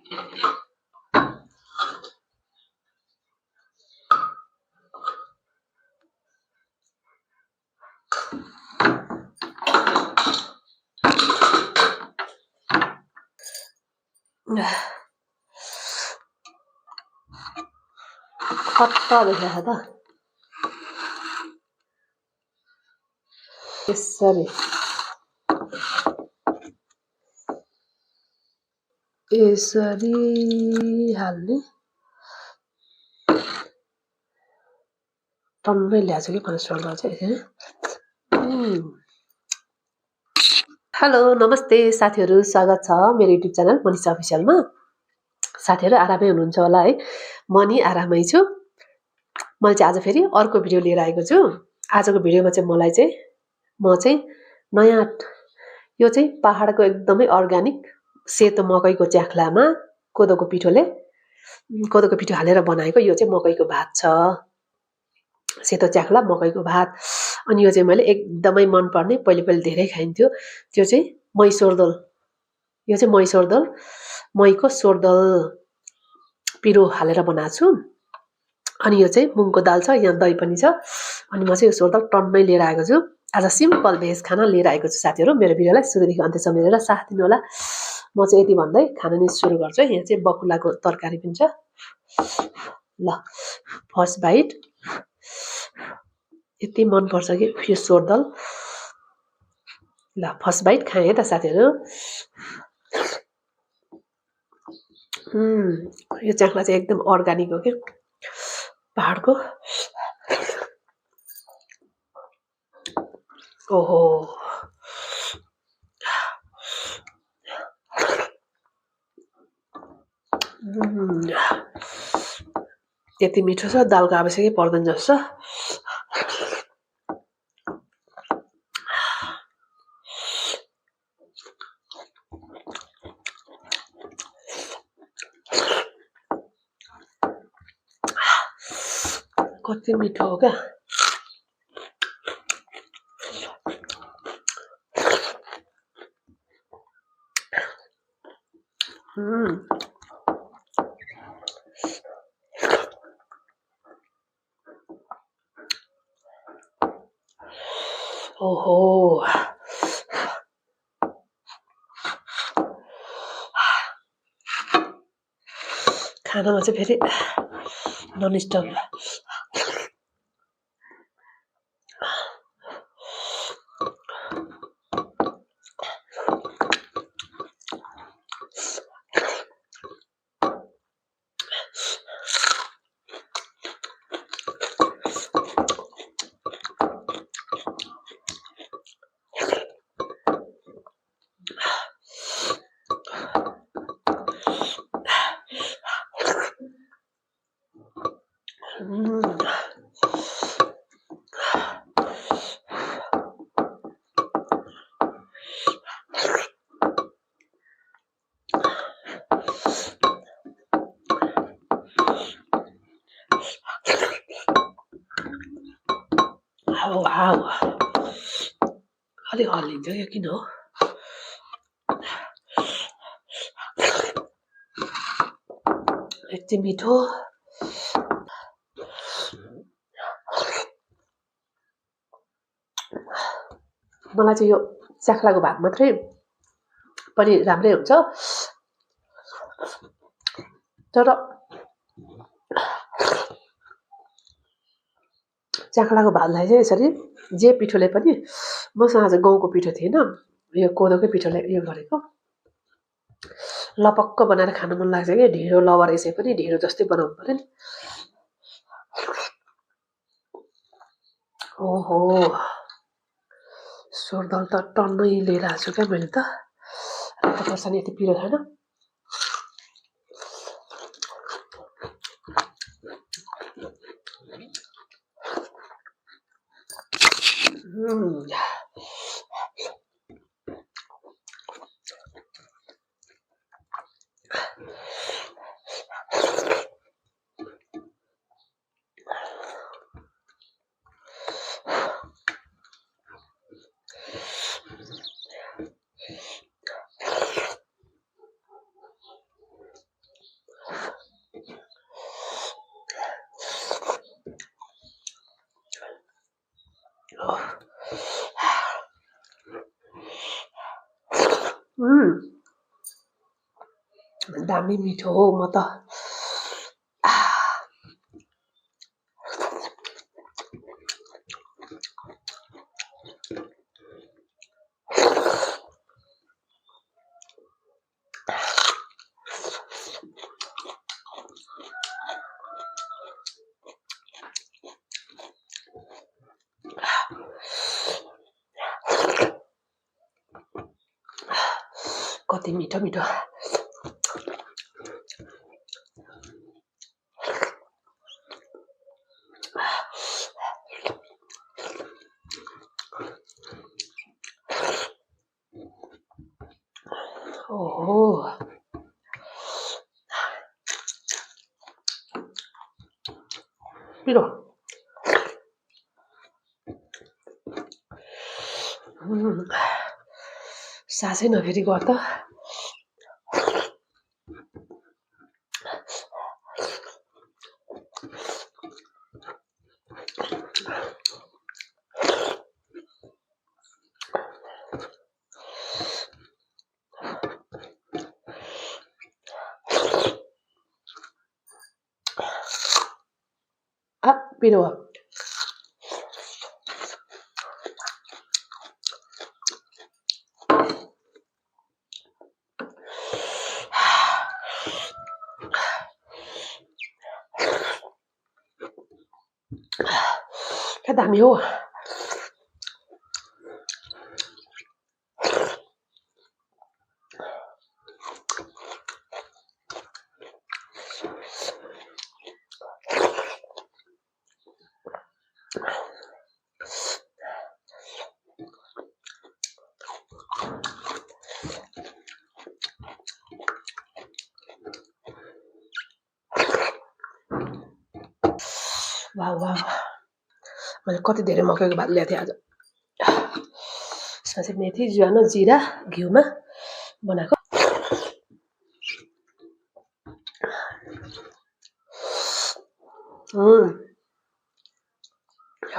खट्टा देखा त यसरी हाल्ने टन्नै ल्याएको कि मासुमा चाहिँ हेलो नमस्ते साथीहरू, स्वागत छ मेरो युट्युब च्यानल मनिषा अफिसियलमा। साथीहरू आरामै हुनुहुन्छ होला है, म नि आरामै छु। मैले चाहिँ आज फेरि अर्को भिडियो लिएर आएको छु। आजको भिडियोमा चाहिँ म चाहिँ नयाँ यो चाहिँ पहाडको एकदमै अर्ग्यानिक सेतो मकैको च्याख्लामा कोदोको पिठो हालेर बनाएको यो चाहिँ मकैको भात छ। सेतो च्याख्ला मकैको भात। अनि यो चाहिँ मैले एकदमै मनपर्ने, पहिले धेरै खाइन्थ्यो, त्यो चाहिँ मैसोरदल। यो चाहिँ महीको सोरदल पिरो हालेर बनाएको छु। अनि यो चाहिँ मुङको दाल छ, यहाँ दही पनि छ। अनि म चाहिँ यो सोरदल टन्नै लिएर आएको छु। आज सिम्पल भेज खाना लिएर आएको छु साथीहरू। मेरो भिडियोलाई सुरुदेखि अन्त्यसम्म हेरेर साथ दिनु होला। म चाहिँ यति भन्दै खाना नै सुरु गर्छु। यहाँ चाहिँ बकुलाको तरकारी पनि छ। ल फर्स्ट बाइट। यति मनपर्छ कि यो सोरदल। ल फर्स्ट बाइट खाएँ है त साथीहरू। यो च्याख्ला चाहिँ एकदम अर्ग्यानिक हो कि पहाडको। ओहो यति मिठो छ, दालको आवश्यकै पर्दैन जस्तो। कति मिठो हो क्या। ओहो खानामा चाहिँ फेरि ननस्टप। वाउ, अलिक हल्लिन्छ क्या, किन हो? यति मिठो। मलाई चाहिँ यो च्याख्लाको भात मात्रै पनि राम्रै हुन्छ, तर च्याख्लाको भातलाई चाहिँ यसरी जे पिठोले पनि, मसँग आज गहुँको पिठो थिएन, यो कोदोकै पिठोले यो गरेको लपक्क बनाएर खान मन लाग्छ कि। ढिँडो लबर यसै पनि ढिँडो जस्तै बनाउनु पर्यो नि। ओहो सोरदल त टन्नै लिएर आएको छु क्या मैले त। खोर्सानी यति पिरो छैन। उम्, दामी मिठो हो म त कति मिठो मिठो ओहो पिरो सासै नफेरि गर त आ पिरो क्या दामी हो वाह वाह मैले कति धेरै मकैको भात ल्याएको थिएँ आज यसमा चाहिँ मेथी ज्वानो जिरा घिउमा बनाएको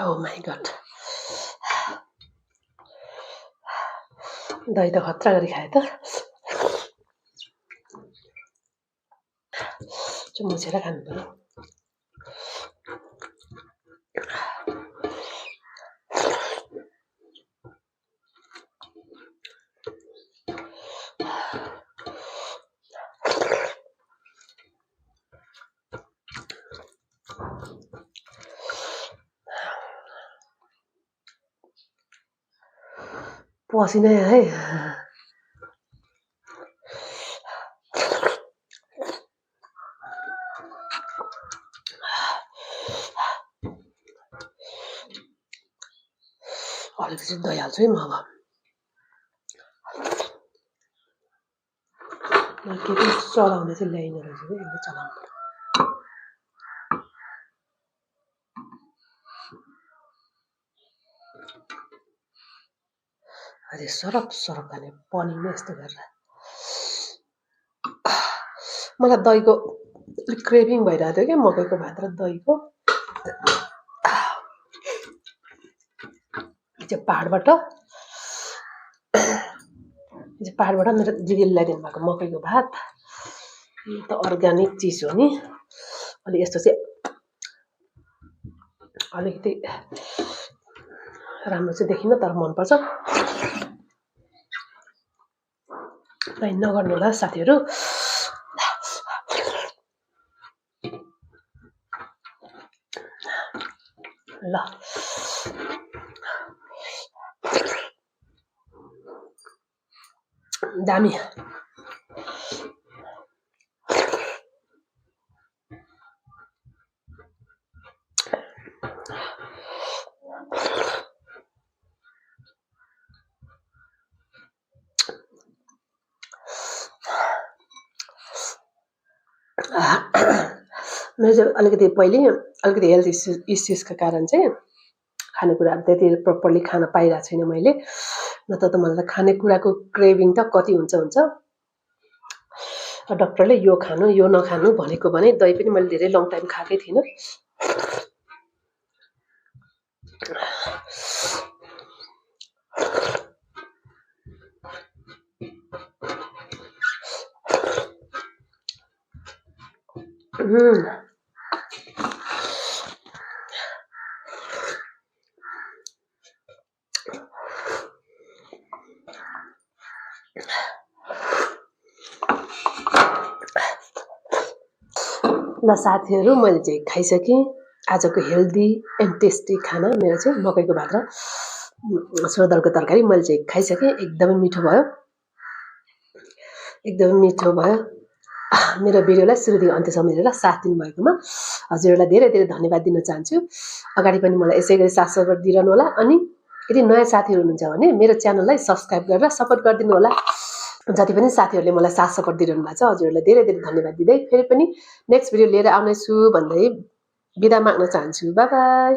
ओ माई गड दही त खतरा गरी खाएँ त मुछेर खानु पर्यो पसिनै है अलिकति दही हाल्छु है म अब के के चलाउने चाहिँ ल्याइने रहेछ कि यसले चलाउनु अझै सरक सरक खाने पनिरमा यस्तो गरेर मलाई दहीको अलिक क्रेभिङ भइरहेको थियो क्या मकैको भात र दहीको हिजो पाहाडबाट मेरो दिदीले ल्याइदिनु भएको मकैको भात यो त अर्ग्यानिक चिज हो नि अनि यस्तो चाहिँ अलिकति राम्रो चाहिँ देखिन तर मनपर्छ नगर्नु होला साथीहरू ल दामी मेरो चाहिँ अलिकति पहिले अलिकति हेल्थ इस्युजको कारण चाहिँ खानेकुराहरू त्यति प्रपरली खान पाइरहेको छैन मैले नत्र त मलाई त खानेकुराको क्रेभिङ त कति हुन्छ डक्टरले यो खानु यो नखानु भनेको भने दही पनि मैले धेरै लङ टाइम खाएकै थिइनँ उम्, ल साथीहरू मैले चाहिँ खाइसकेँ आजको हेल्दी एन्ड टेस्टी खाना मेरो चाहिँ मकैको भात र सोदरको तरकारी मैले चाहिँ खाइसकेँ एकदमै मिठो भयो मेरो भिडियोलाई सुरुदेखि अन्त्यसम्म हेरेर साथ दिनुभएकोमा हजुरहरूलाई धेरै धेरै धन्यवाद दिन चाहन्छु अगाडि पनि मलाई यसै गरी साथ सपोर्ट दिइरहनु होला अनि यदि नयाँ साथीहरू हुनुहुन्छ भने मेरो च्यानललाई सब्सक्राइब गरेर सपोर्ट गरिदिनु होला जति पनि साथीहरूले मलाई साथ सपोर्ट दिइरहनु भएको छ हजुरहरूलाई धेरै धेरै धन्यवाद दिँदै फेरि पनि नेक्स्ट भिडियो लिएर आउनेछु भन्दै बिदा माग्न चाहन्छु बाई बाई